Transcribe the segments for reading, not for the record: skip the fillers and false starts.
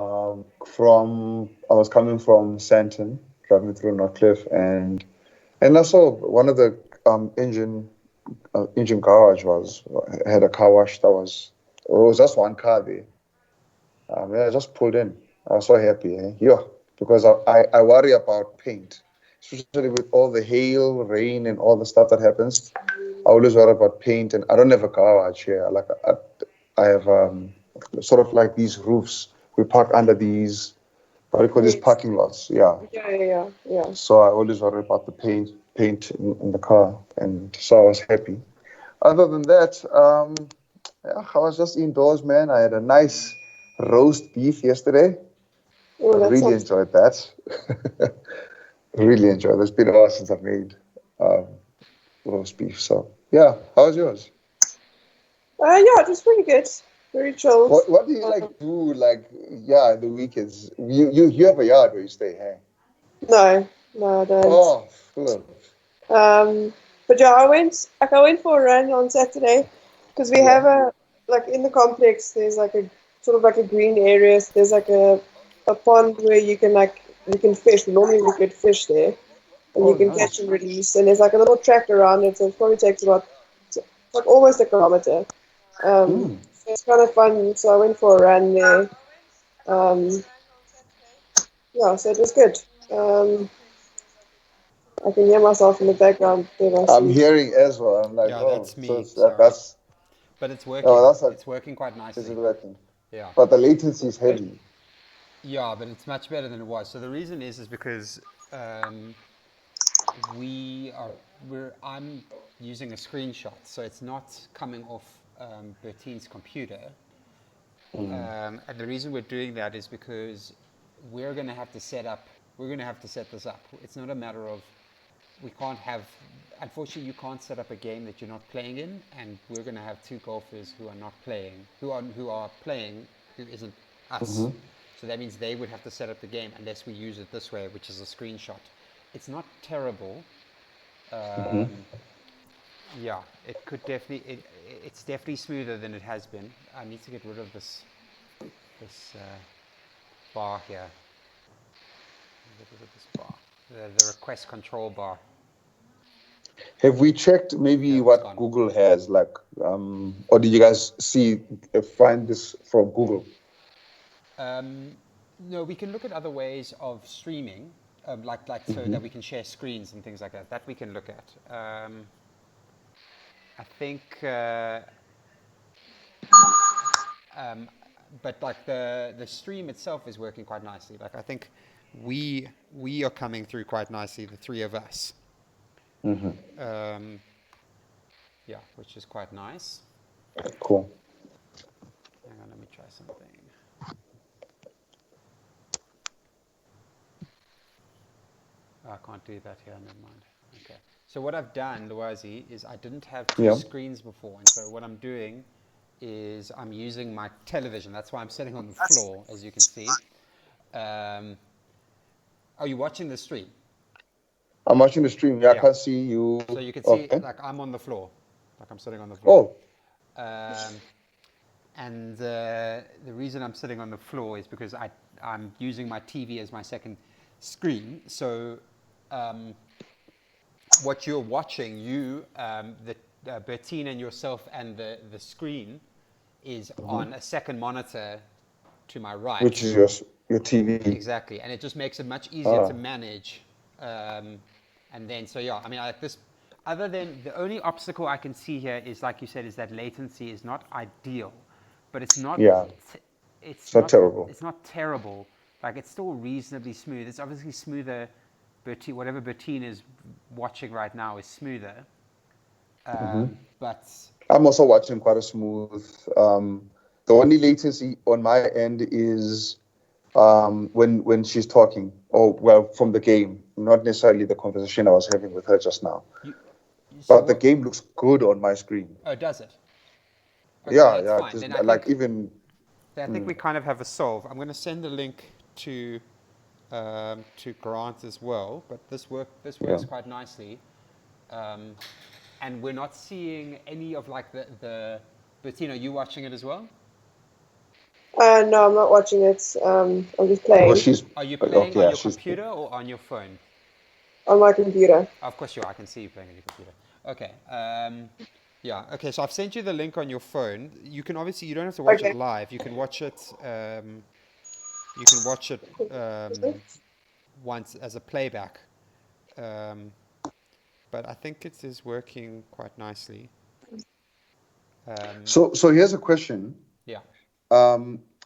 I was coming from Santon, driving through Northcliffe, and I saw one of the engine garage was had a car wash that was it was just one car there. Yeah, I just pulled in. I was so happy, yeah, because I worry about paint, especially with all the hail, rain, and all the stuff that happens. I always worry about paint, and I don't have a garage here. I have sort of like these roofs. We park under these what do you call these Yes. parking lots? Yeah. Yeah. So I always worry about the paint in the car, and so I was happy. Other than that, yeah, I was just indoors, man. I had a nice roast beef yesterday. Oh, I that really sounds. enjoyed that. Really enjoyed it. It's been a while since I've made um, roast beef. So yeah, how was yours? Yeah, it was pretty good. Very chilled. What do you like do like yeah the weekends? You have a yard where you stay, hey? No, no, I don't. Oh, Philip. Um, but yeah, I went for a run on Saturday because we Yeah. have a like in the complex. There's like a sort of like a green area. So there's like a pond where you can fish. Normally we get fish there, and you Oh, can catch nice. and release. And there's like a little track around it, so it probably takes about it's like almost a kilometer. Mm. So it's kind of fun. So I went for a run there. Um, yeah, so it was good. Um, I can hear myself in the background there, I I'm see. hearing as well. I'm like, Yeah, oh, that's so me. it's, Sorry, that's but it's oh, working. that's a It's working quite is it nicely. working? Yeah, But the latency is heavy. yeah, but it's much better than it was. So the reason is because um, we are I'm using a screenshot, so it's not coming off Bertine's computer. Mm. And the reason we're doing that is because we're going to have to set up. We're going to have to set this up. It's not a matter of we can't have. Unfortunately, you can't set up a game that you're not playing in, and we're going to have two golfers who are not playing, who are playing, who isn't us. Mm-hmm. So that means they would have to set up the game unless we use it this way, which is a screenshot. It's not terrible. Mm-hmm. Yeah, it could definitely. It's definitely smoother than it has been. I need to get rid of this bar here. Get rid of this bar. The request control bar. Have we checked maybe Yeah, it's what gone. Google has like, or did you guys find this from Google? Um, no, we can look at other ways of streaming, like so Mm-hmm. that we can share screens and things like that. That we can look at. I think, um, but like the stream itself is working quite nicely. Like I think we are coming through quite nicely, the three of us. Mm-hmm. Um, yeah, which is quite nice. Cool. Hang on, let me try something. Oh, I can't do that here, never mind. Okay. So what I've done, Luazi, is I didn't have two Yeah. screens before. And so what I'm doing is I'm using my television. That's why I'm sitting on the floor, as you can see. Um, are you watching the stream? I'm watching the stream. Yeah, I Yeah. can't see you. So you can see, Okay. like, I'm on the floor. Like, I'm sitting on the floor. Oh. Um, and the reason I'm sitting on the floor is because I'm using my TV as my second screen. So um, what you're watching, Bertine and yourself, and the screen is Mm-hmm. on a second monitor to my Which right. is your TV? Exactly, and it just makes it much easier Ah. to manage. And then, so yeah, I mean, like this. Other than the only obstacle I can see here is, like you said, is that latency is not ideal, but it's not. Yeah. t- It's It's not not. terrible. It's not terrible. Like it's still reasonably smooth. It's obviously smoother. Whatever Bertine is watching right now is smoother. Mm-hmm. But I'm also watching quite a smooth. The only latency on my end is when she's talking, or well, from the game, not necessarily the conversation I was having with her just now. you, so But the what? game looks good on my screen. Oh, does it? Okay, Yeah, that's yeah. fine. Just Then I like think even. I think Mm, we kind of have a solve. I'm going to send the link to Grant as well. But this yeah. works quite nicely, um, and we're not seeing any of like the. Bettina, are you watching it as well? No, I'm not watching it. I'm just Well, playing she's Are you playing okay. on Yeah, your she's. computer or on your phone? on my computer. Of course you are. I can see you playing on your computer. Okay. Yeah. Okay. So I've sent you the link on your phone. You can obviously you don't have to watch it Okay. live. You can watch it. You can watch it once as a playback. Um, but I think it is working quite nicely. So here's a question. Yeah.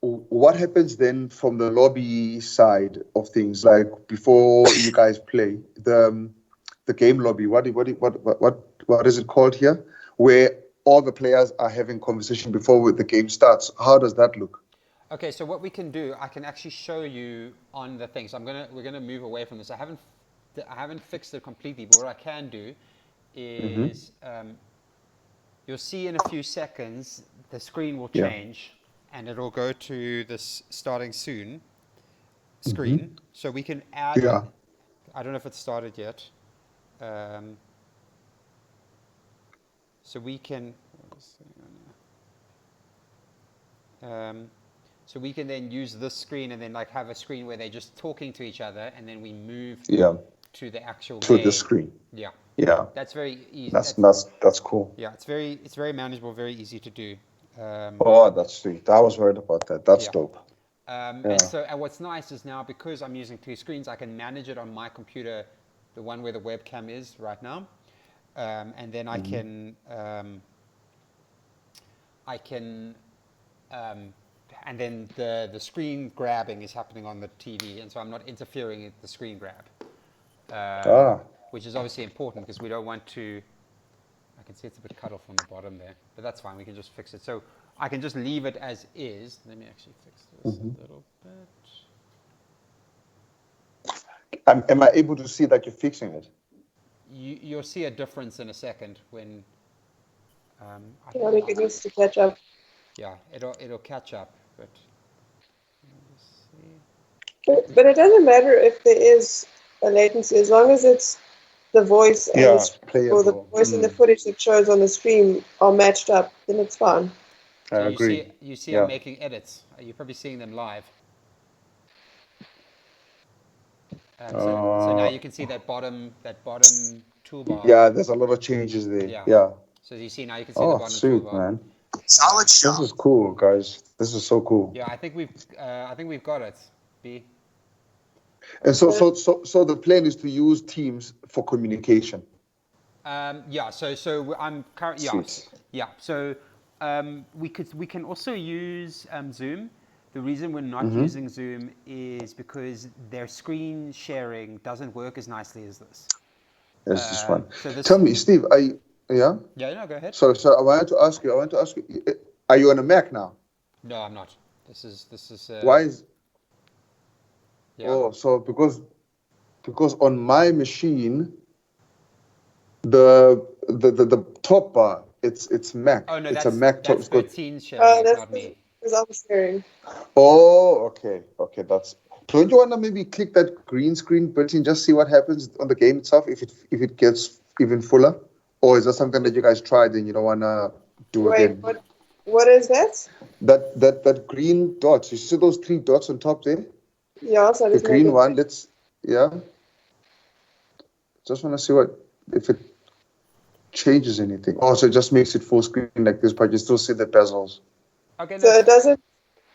What happens then from the lobby side of things, like before you guys play the game lobby? What is it called here? Where all the players are having conversation before the game starts. How does that look? Okay, so what we can do, I can actually show you on the thing. So we're gonna move away from this. I haven't fixed it completely, but what I can do is you'll see in a few seconds the screen will Yeah. change, and it'll go to this starting soon screen. So we can add. Yeah. I don't know if it's started yet. So we can. So we can then use this screen and then like have a screen where they're just talking to each other, and then we move Yeah. to the actual To game. the screen. Yeah, Yeah. that's very easy. That's cool. Yeah, it's very manageable, very easy to do. Oh, that's sweet. I was worried about that. That's Yeah. dope. And what's nice is now because I'm using two screens, I can manage it on my computer, the one where the webcam is right now, and then I can, and then the screen grabbing is happening on the TV, and so I'm not interfering with the screen grab, which is obviously important because we don't want to. I can see it's a bit cut off on the bottom there, but that's fine. We can just fix it. So I can just leave it as is. Let me actually fix this a little bit. Am I able to see that you're fixing it? You'll see a difference in a second when. I I think it needs to catch up. Yeah, it'll catch up, but. But it doesn't matter if there is a latency as long as it's the voice and Yeah, or the playable. voice and the footage that shows on the stream are matched up, then it's fine. I So agree. you see Yeah. I'm making edits. You're probably seeing them live. So now you can see that bottom toolbar. Yeah, there's a lot of changes there. Yeah. Yeah. So you see now you can see the Oh, bottom sweet, toolbar. man. Solid shot. This is cool, guys. This is so cool. Yeah, I think we've got it. B. And so the plan is to use Teams for communication. Yeah. So I'm currently. Yeah. Sweet. Yeah. So we can also use Zoom. The reason we're not using Zoom is because their screen sharing doesn't work as nicely as this. This is fun. So Tell me, Steve, yeah? Yeah, no, go ahead. So I wanted to ask you, are you on a Mac now? No, I'm not. This is. Why is? Yeah. Oh, so because on my machine, the top bar, it's Mac. Oh no, it's that's a Mac top. that's It's got, 13 sharing. It's not me. Because I'm sharing. oh, okay, that's. Don't you want to maybe click that green screen button, just see what happens on the game itself if it gets even fuller, or is that something that you guys tried and you don't want to do again? What is that? That green dots. You see those 3 dots on top there? Yeah, so The green one. Just want to see if it changes anything. Oh, so it just makes it full screen like this, but you still see the bezels. Okay. So it doesn't.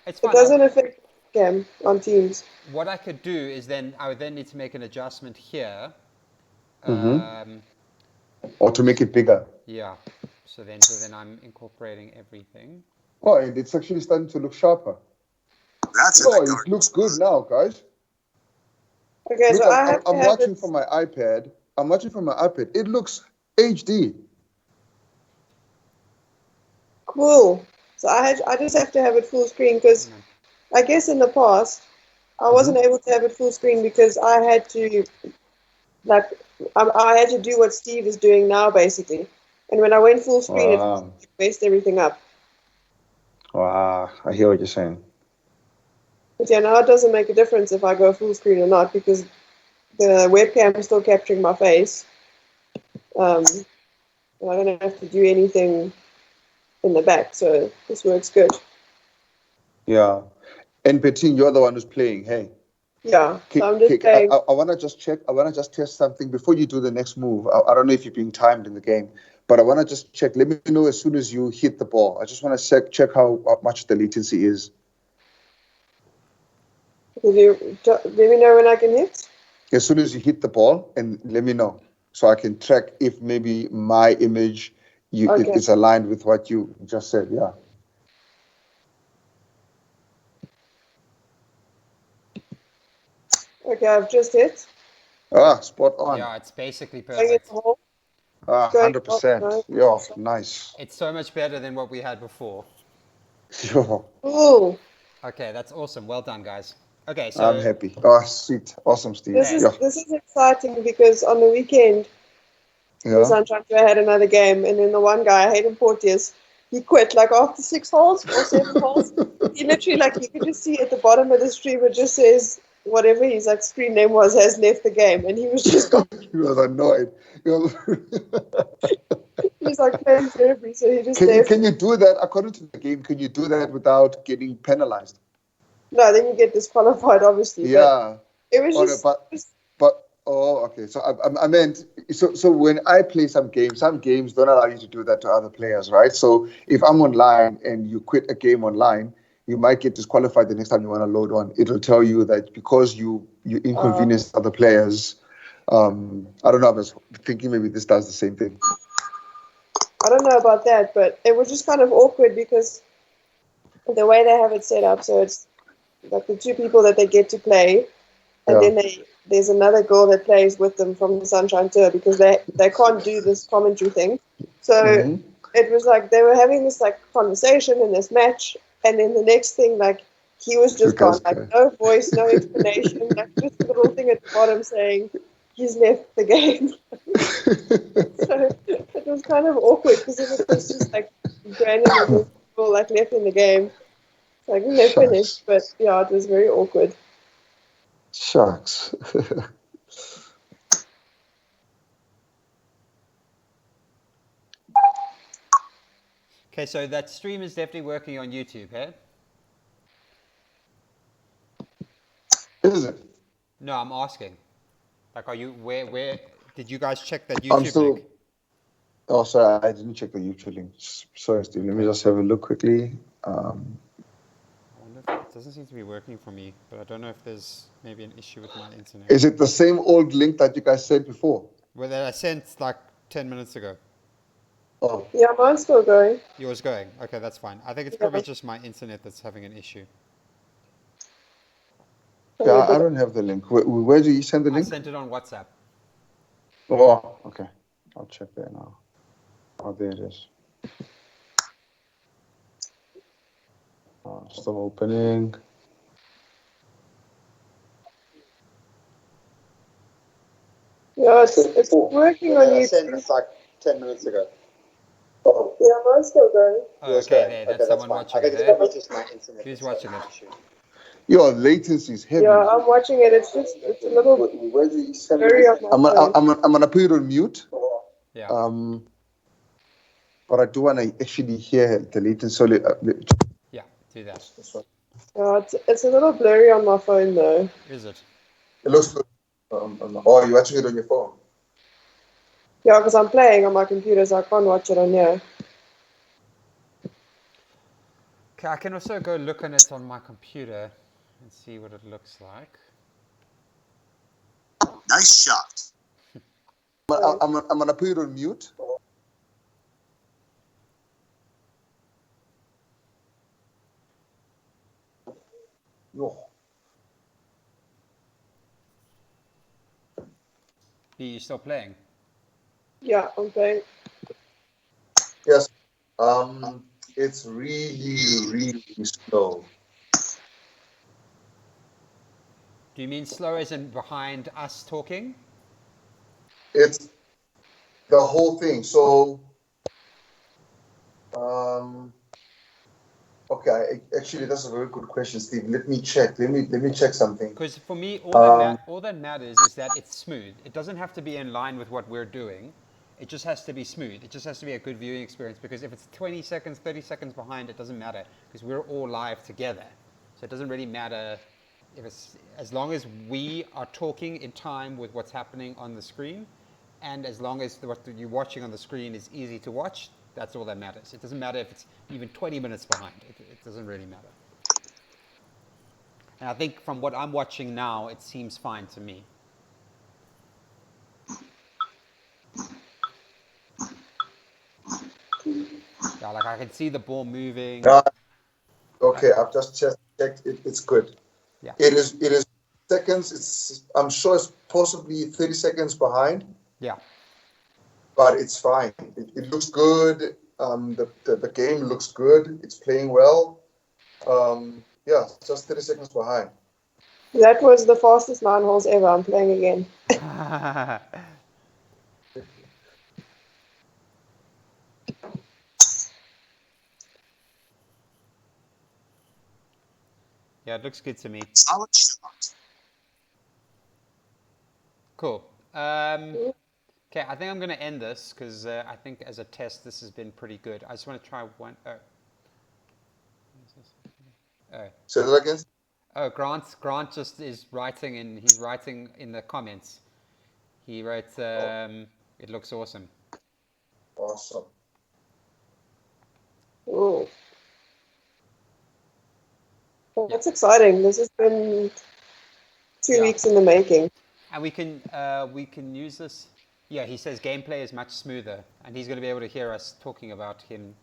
It's It fine. doesn't affect cam on Teams. What I could do is I would then need to make an adjustment here. Or to make it bigger. Yeah. So then I'm incorporating everything. Oh, and it's actually starting to look sharper. It looks good now, guys. Okay, Look, so I have I'm to have watching it. from my iPad. It looks HD. Cool. So I just have to have it full screen because I guess in the past I wasn't able to have it full screen because I had to I had to do what Steve is doing now basically. And when I went full screen, it messed everything up. Wow, I hear what you're saying. But yeah, now it doesn't make a difference if I go full screen or not because the webcam is still capturing my face. And I don't have to do anything in the back, so this works good. Yeah. And Bettine, you're the one who's playing. Hey. Yeah, so I'm just Okay, saying. I want to just check. I want to just test something before you do the next move. I don't know if you're being timed in the game, but I want to just check. Let me know as soon as you hit the ball. I just want to check how much the latency is. Let me know when I can hit. As soon as you hit the ball, and let me know so I can track if maybe my image Okay. is aligned with what you just said. Yeah. Okay, I've just hit. Ah, spot on. Yeah, it's basically Going in perfect. the hole. Ah, Going up. 100%. No. Yeah, nice. It's so much better than what we had before. Yeah, Ooh, Okay, that's awesome. Well done, guys. Okay, I'm so happy. Ah, sweet. Awesome, Steve. this okay, is Yeah. this is exciting because on the weekend the Yeah. Sunshine Tour had another game, and then the one guy, Hayden Porteous, he quit like after 6 holes or 7 holes. He literally, like, you could just see at the bottom of the stream, it just says whatever his like screen name was has left the game, and he was just gone. He was annoyed. He was He was like playing terribly, so he just can you left. can you do that according to the game? Can you do that without getting penalized? No, then you get disqualified, obviously. But Yeah. it was Or just but oh, okay. So I meant so when I play some games don't allow you to do that to other players, right? So if I'm online and you quit a game online, you might get disqualified the next time you want to load on. It'll tell you that because you inconvenienced other players. I don't know. I was thinking maybe this does the same thing. I don't know about that, but it was just kind of awkward because the way they have it set up, so it's like the two people that they get to play, and Yeah. then there's another girl that plays with them from the Sunshine Tour because they can't do this commentary thing. So Hmm. it was like they were having this like conversation in this match, and then the next thing, like, he was You just guys gone, like can. no voice, no explanation, like just a little thing at the bottom saying he's left the game. So it was kind of awkward because if it was just like randomly there's people like left in the game, it's like they're finished. Shucks. But yeah, it was very awkward. Shucks. okay, so that stream is definitely working on YouTube, hey? Is it? No, I'm asking. Like, are you where did you guys check that I'm YouTube link? still. Oh, sorry, I didn't check the YouTube link. Sorry, Steve. Let me just have a look quickly. I wonder if it doesn't seem to be working for me, but I don't know if there's maybe an issue with my internet. Is it the same old link that you guys sent before? Well, that I sent like 10 minutes ago. Oh, Yeah, mine's still going. Yours going? Okay, that's fine. I think it's Yeah, probably just my internet that's having an issue. probably a yeah, I bit. don't have the link. Where do you send the I link? sent it on WhatsApp. Oh, okay. I'll check there now. Oh, there it is. Still opening. Yeah, it's working on I sent YouTube. it like 10 minutes ago. Oh, yeah, mine's still going. Oh, okay, there. That's someone watching it, eh? Who's watching it? Your latency is heavy. Yeah, I'm watching it. It's a little Where do you send blurry on it? my I'm phone. gonna put it on mute. Yeah. But I do want to actually hear the latency. So Yeah, do that. Yeah, it's a little blurry on my phone though. Is it? it looks good. Oh, you're watching it on your phone. Yeah, because I'm playing on my computer, so I can't watch it on here. Okay, I can also go look on it on my computer and see what it looks like. Nice shot. I'm gonna put it on mute. No. B, you still playing? Yeah, I'm playing. Yes. It's really, really slow. Do you mean slow as in behind us talking? It's the whole thing. So, okay. Actually, that's a very good question, Steve. Let me check. Let me check something. Because for me, all that matters is that it's smooth. It doesn't have to be in line with what we're doing. It just has to be smooth. It just has to be a good viewing experience, because if it's 20 seconds, 30 seconds behind, it doesn't matter, because we're all live together. So it doesn't really matter if it's, as long as we are talking in time with what's happening on the screen, and as long as what you're watching on the screen is easy to watch, that's all that matters. It doesn't matter if it's even 20 minutes behind. It doesn't really matter. And I think from what I'm watching now, it seems fine to me. Yeah, like I can see the ball moving. Okay, I've just checked it. It's good. Yeah. It is seconds. I'm sure it's possibly 30 seconds behind. Yeah. But it's fine. It looks good. The game looks good. It's playing well. Yeah, just 30 seconds behind. That was the fastest 9 holes ever. I'm playing again. Yeah, it looks good to me. Solid shot. Cool. Okay, I think I'm going to end this, because I think as a test, this has been pretty good. I just want to try one. Say that again. Oh, Grant just is writing, and he's writing in the comments. He wrote, "It looks awesome." Awesome. Ooh. That's exciting. This has been 2 weeks in the making. And we can use this. Yeah, he says gameplay is much smoother, and he's going to be able to hear us talking about him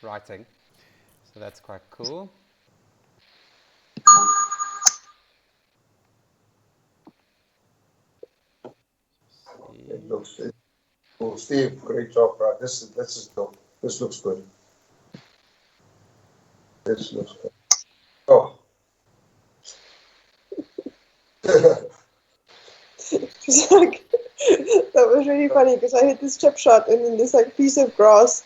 writing. So that's quite cool. It looks cool. Steve, great job, bro. This is dope. This looks good. This looks good. Oh. It's like, that was really funny, because I hit this chip shot, and then this like piece of grass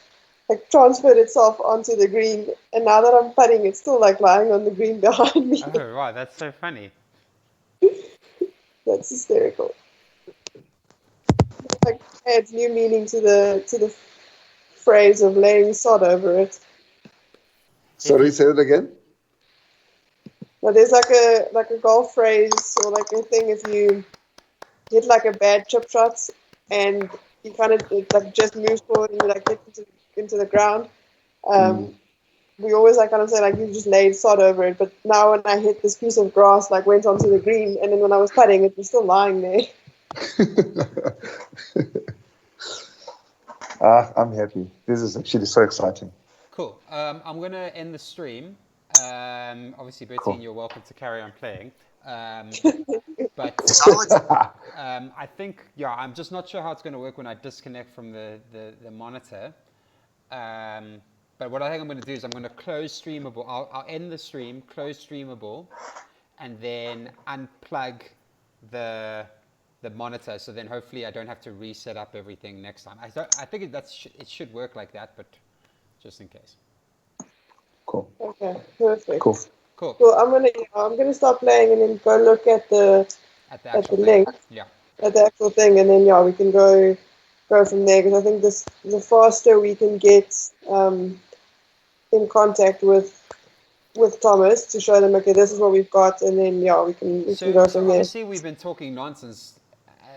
like transferred itself onto the green, and now that I'm putting, it's still like lying on the green behind me. Oh, right, that's so funny. That's hysterical. It like adds new meaning to the phrase of laying sod over it. Sorry, say it again. But there's like a golf phrase, or like a thing, if you hit like a bad chip shot and you kind of, it like just moves forward and you like hit into the ground. We always like kind of say like you just laid sod over it, but now when I hit this piece of grass, like went onto the green, and then when I was putting, it was still lying there. I'm happy. This is actually so exciting. Cool. I'm going to end the stream. Obviously, Bertine, Cool. you're welcome to carry on playing. But I think, yeah, I'm just not sure how it's going to work when I disconnect from the monitor. But what I think I'm going to do is I'm going to close Streamable. I'll end the stream, close Streamable, and then unplug the monitor. So then hopefully I don't have to reset up everything next time. I think it should work like that, but just in case. Cool. Okay, perfect. Cool. Cool. Well, I'm gonna start playing and then go look at the actual link. Yeah. At the actual thing, and then we can go from there, because I think the faster we can get in contact with Thomas to show them, okay, this is what we've got, and then we can go from there. Obviously we've been talking nonsense.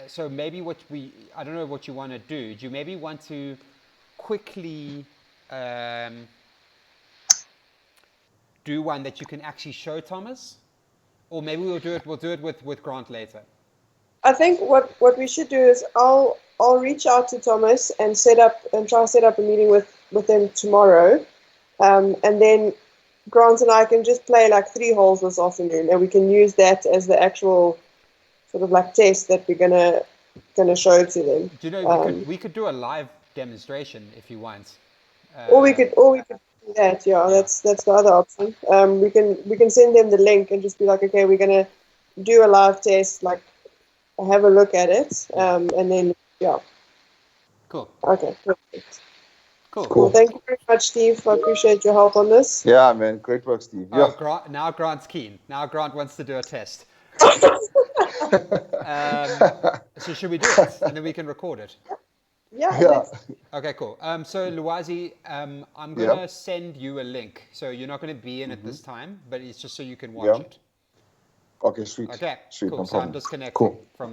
So maybe I don't know what you want to do. Do you maybe want to quickly do one that you can actually show Thomas, or maybe we'll do it with Grant later? I think what we should do is I'll reach out to Thomas and try to set up a meeting with him tomorrow, and then Grant and I can just play like 3 holes this afternoon, and we can use that as the actual sort of like test that we're gonna show to them. Do you know we could do a live demonstration if you want. Or we could do that. Yeah, that's the other option. We can send them the link and just be like, okay, we're gonna do a live test, like have a look at it, and then Cool. Okay, perfect. Cool. Well, thank you very much, Steve. I appreciate your help on this. Yeah, man. Great work, Steve. Oh, Yeah. now Grant's keen. Now Grant wants to do a test. So should we do it, and then we can record it? Yeah. Yeah. let's- Okay, cool. So Luwazi, I'm Yeah. gonna send you a link. So you're not gonna be in it this time, but it's just so you can watch Yeah. it. Okay, sweet. Okay, Sweet, cool. no So I'm problem. disconnecting Cool. from